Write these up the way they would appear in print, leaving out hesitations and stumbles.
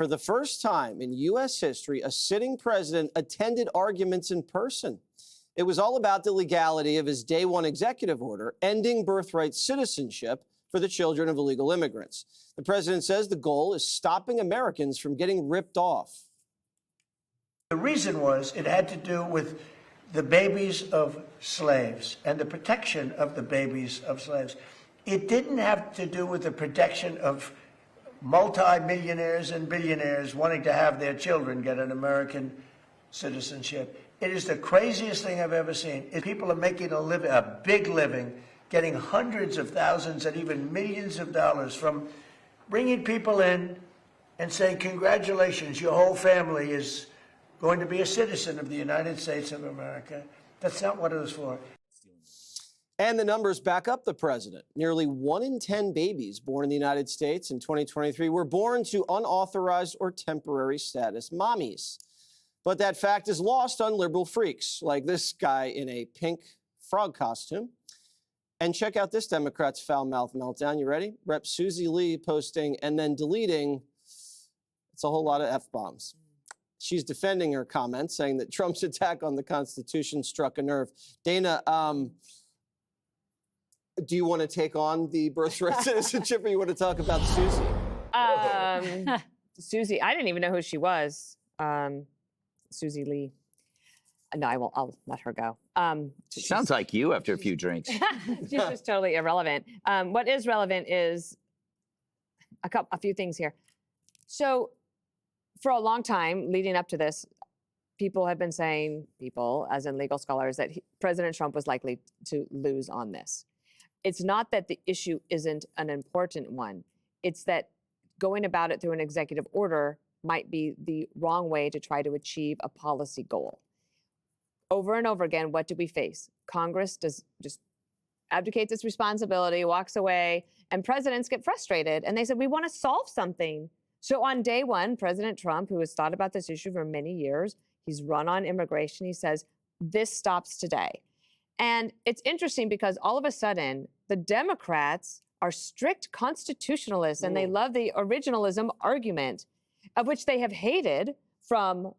For the first time in U.S. history, a sitting president attended arguments in person. It was all about the legality of his day one executive order, ending birthright citizenship for the children of illegal immigrants. The president says the goal is stopping Americans from getting ripped off. The reason was it had to do with the babies of slaves and the protection of the babies of slaves. It didn't have to do with the protection of multi-millionaires and billionaires wanting to have their children get an American citizenship. It is the craziest thing I've ever seen. People are making a big living, getting hundreds of thousands and even millions of dollars from bringing people in and saying, congratulations, your whole family is going to be a citizen of the United States of America. That's not what it was for. And the numbers back up the president. Nearly 1 in 10 babies born in the United States in 2023 were born to unauthorized or temporary status mommies. But that fact is lost on liberal freaks like this guy in a pink frog costume. And check out this Democrat's foul-mouthed meltdown. You ready? Rep. Susie Lee posting and then deleting. It's a whole lot of F-bombs. She's defending her comments, saying that Trump's attack on the Constitution struck a nerve. Dana, do you want to take on the birthright citizenship, or you want to talk about Susie? Susie, I didn't even know who she was. Susie Lee. No, I'll let her go. Sounds like you after a few drinks. She's just totally irrelevant. What is relevant is a few things here. So for a long time leading up to this, people have been saying, people as in legal scholars, that President Trump was likely to lose on this. It's not that the issue isn't an important one. It's that going about it through an executive order might be the wrong way to try to achieve a policy goal. Over and over again, what do we face? Congress just abdicates its responsibility, walks away, and presidents get frustrated. And they said, we want to solve something. So on day one, President Trump, who has thought about this issue for many years, he's run on immigration, he says, this stops today. And it's interesting because all of a sudden, the Democrats are strict constitutionalists and they love the originalism argument, of which they have hated from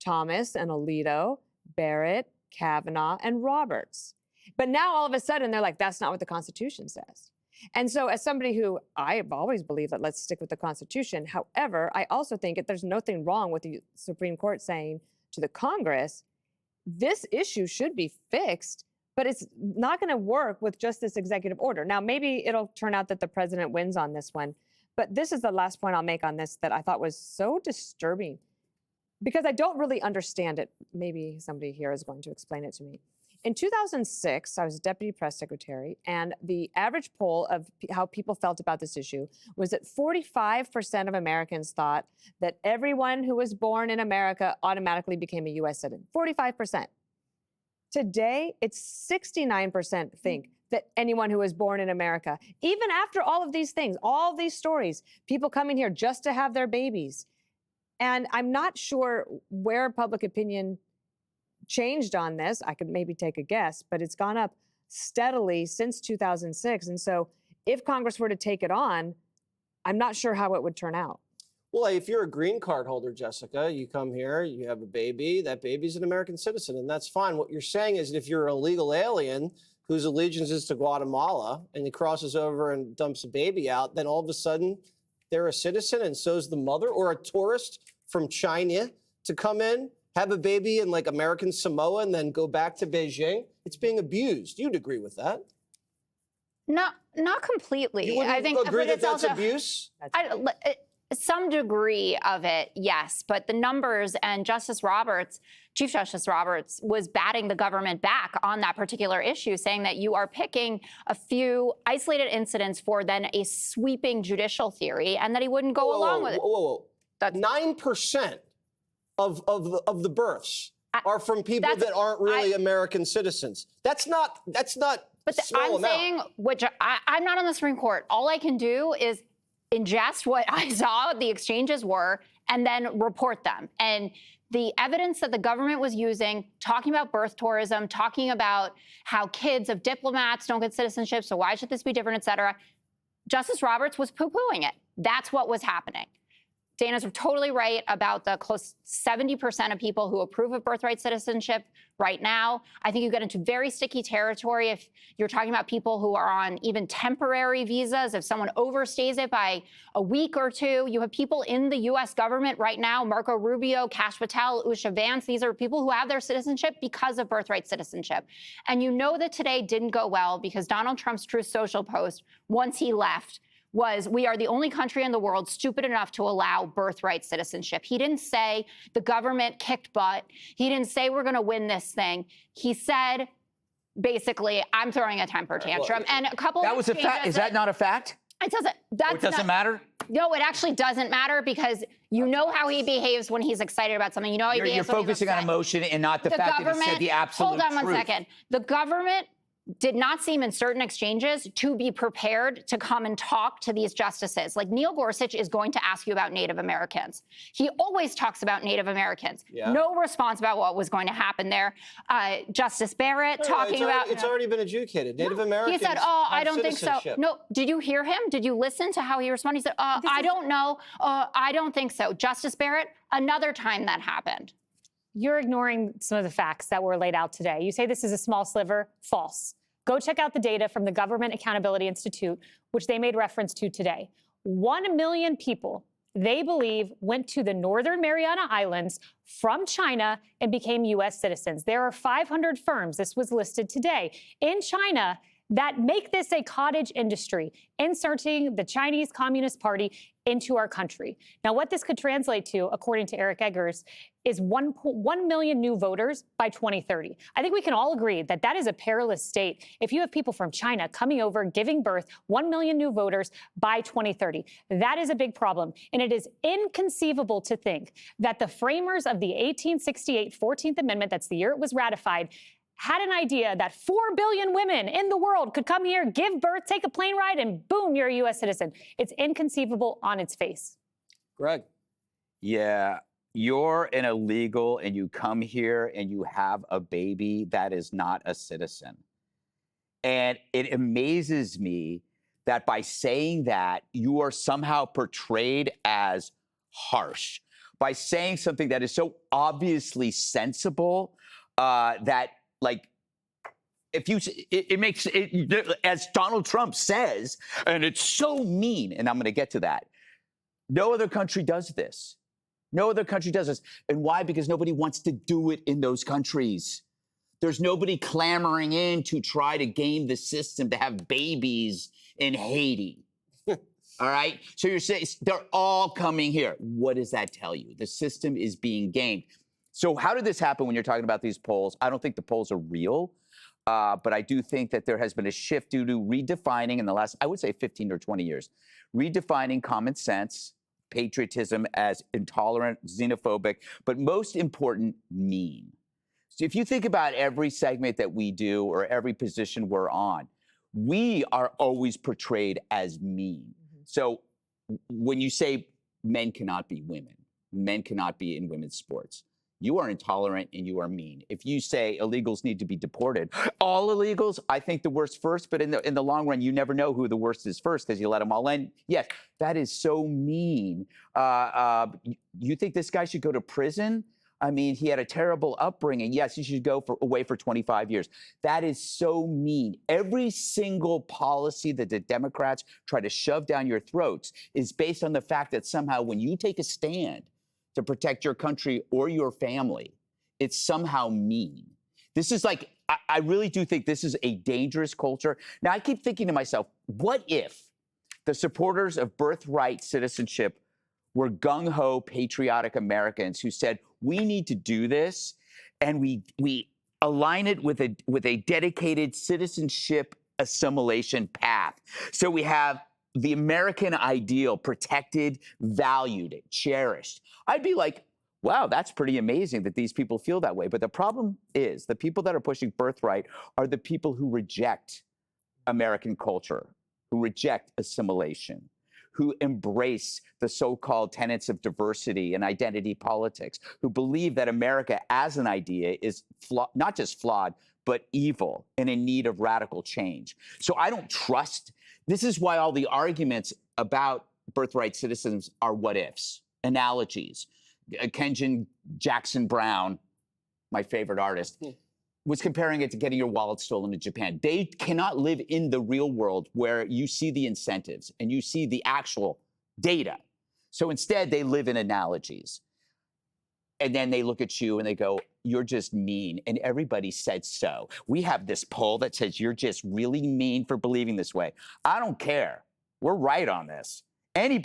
Thomas and Alito, Barrett, Kavanaugh, and Roberts. But now all of a sudden, they're like, that's not what the Constitution says. And so as somebody who, I have always believed that let's stick with the Constitution. However, I also think that there's nothing wrong with the Supreme Court saying to the Congress, this issue should be fixed, but it's not going to work with just this executive order. Now, maybe it'll turn out that the president wins on this one. But this is the last point I'll make on this that I thought was so disturbing because I don't really understand it. Maybe somebody here is going to explain it to me. In 2006, I was deputy press secretary, and the average poll of how people felt about this issue was that 45% of Americans thought that everyone who was born in America automatically became a U.S. citizen. 45%. Today, it's 69% think that anyone who was born in America, even after all of these things, all these stories, people coming here just to have their babies. And I'm not sure where public opinion changed on this. I could maybe take a guess, but it's gone up steadily since 2006. And so if Congress were to take it on, I'm not sure how it would turn out. Well, if you're a green card holder, Jessica, you come here, you have a baby, that baby's an American citizen, and that's fine. What you're saying is that if you're an illegal alien whose allegiance is to Guatemala and he crosses over and dumps a baby out, then all of a sudden they're a citizen and so's the mother, or a tourist from China to come in, have a baby in like American Samoa and then go back to Beijing. It's being abused. You'd agree with that? Not completely. You wouldn't I think agree that that's also abuse? Some degree of it, yes, but the numbers, and Chief Justice Roberts was batting the government back on that particular issue, saying that you are picking a few isolated incidents for then a sweeping judicial theory, and that he wouldn't go along with it. Whoa. 9% of the births are from people that aren't really American citizens. That's not But small I'm amount. saying, which I'm not on the Supreme Court. All I can do is ingest what I saw the exchanges were and then report them. And the evidence that the government was using, talking about birth tourism, talking about how kids of diplomats don't get citizenship, so why should this be different, et cetera, Justice Roberts was poo-pooing it. That's what was happening. Dana's totally right about the close 70% of people who approve of birthright citizenship right now. I think you get into very sticky territory if you're talking about people who are on even temporary visas. If someone overstays it by a week or two, you have people in the U.S. government right now, Marco Rubio, Kash Patel, Usha Vance. These are people who have their citizenship because of birthright citizenship. And you know that today didn't go well because Donald Trump's Truth Social post, once he left, was we are the only country in the world stupid enough to allow birthright citizenship. He didn't say the government kicked butt. He didn't say we're going to win this thing. He said, basically, I'm throwing a temper tantrum. And a couple That of was a fact. Is that not a fact? It doesn't. Or it doesn't matter? No, it actually doesn't matter because you know how he behaves when he's excited about something. You know how he You're behaves when he's focusing on upset. emotion and not the fact that he said the absolute Hold on one truth. second. The government did not seem in certain exchanges to be prepared to come and talk to these justices. Like Neil Gorsuch is going to ask you about Native Americans. He always talks about Native Americans. Yeah. No response about what was going to happen there. Justice Barrett talking about... It's already been adjudicated. Native Americans He said, oh, I have don't think so. citizenship. No, did you hear him? Did you listen to how he responded? He said, I don't know. I don't think so. Justice Barrett, another time that happened. You're ignoring some of the facts that were laid out today. You say this is a small sliver. False. Go check out the data from the Government Accountability Institute, which they made reference to today. 1 million people, they believe, went to the Northern Mariana Islands from China and became U.S. citizens. There are 500 firms, this was listed today, in China that make this a cottage industry, inserting the Chinese Communist Party into our country. Now, what this could translate to, according to Eric Eggers, is 1 million new voters by 2030. I think we can all agree that that is a perilous state. If you have people from China coming over, giving birth, 1 million new voters by 2030, that is a big problem. And it is inconceivable to think that the framers of the 1868 14th Amendment, that's the year it was ratified, had an idea that 4 billion women in the world could come here, give birth, take a plane ride, and boom, you're a U.S. citizen. It's inconceivable on its face. Greg. Yeah, you're an illegal and you come here and you have a baby that is not a citizen. And it amazes me that by saying that, you are somehow portrayed as harsh. By saying something that is so obviously sensible that, like, if you, it makes it, as Donald Trump says, and it's so mean, and I'm going to get to that. No other country does this. No other country does this. And why? Because nobody wants to do it in those countries. There's nobody clamoring in to try to game the system to have babies in Haiti. All right? So you're saying they're all coming here. What does that tell you? The system is being gamed. So how did this happen when you're talking about these polls? I don't think the polls are real, but I do think that there has been a shift due to redefining in the last, I would say 15 or 20 years, redefining common sense, patriotism as intolerant, xenophobic, but most important, mean. So if you think about every segment that we do or every position we're on, we are always portrayed as mean. Mm-hmm. So when you say men cannot be women, men cannot be in women's sports, you are intolerant and you are mean. If you say illegals need to be deported, all illegals, I think the worst first, but in the long run, you never know who the worst is first because you let them all in. Yes, that is so mean. You think this guy should go to prison? I mean, he had a terrible upbringing. Yes, he should go away for 25 years. That is so mean. Every single policy that the Democrats try to shove down your throats is based on the fact that somehow when you take a stand to protect your country or your family, it's somehow mean. This is like, I really do think this is a dangerous culture. Now, I keep thinking to myself, what if the supporters of birthright citizenship were gung-ho patriotic Americans who said, we need to do this, and we align it with a dedicated citizenship assimilation path. So we have the American ideal protected, valued, cherished. I'd be like, wow, that's pretty amazing that these people feel that way. But the problem is the people that are pushing birthright are the people who reject American culture, who reject assimilation, who embrace the so-called tenets of diversity and identity politics, who believe that America as an idea is not just flawed, but evil and in need of radical change. So I don't trust. This is why all the arguments about birthright citizens are what ifs. analogies. Kenji Jackson Brown, my favorite artist, was comparing it to getting your wallet stolen in Japan. They cannot live in the real world where you see the incentives and you see the actual data. So instead, they live in analogies. And then they look at you and they go, you're just mean. And everybody said so. We have this poll that says you're just really mean for believing this way. I don't care. We're right on this. If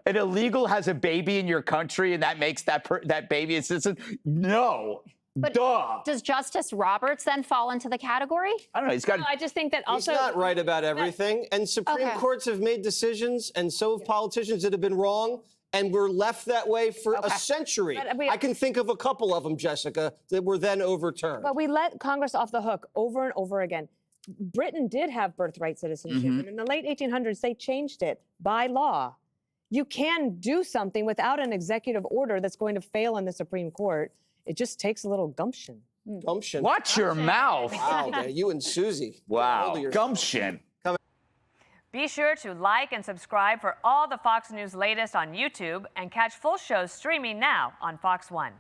an illegal has a baby in your country and that makes that baby a citizen, no. But duh. does Justice Roberts then fall into the category? I don't know. He's got. No, I just think that also He's not right about everything. And Supreme Okay. Courts have made decisions, and so have politicians that have been wrong, and were left that way for a century. But I can think of a couple of them, Jessica, that were then overturned. But we let Congress off the hook over and over again. Britain did have birthright citizenship, and in the late 1800s, they changed it by law. You can do something without an executive order that's going to fail in the Supreme Court. It just takes a little gumption. Gumption. Watch your mouth. Wow, man, you and Susie. Get a hold Wow. of yourself. Gumption. Be sure to like and subscribe for all the Fox News latest on YouTube and catch full shows streaming now on Fox One.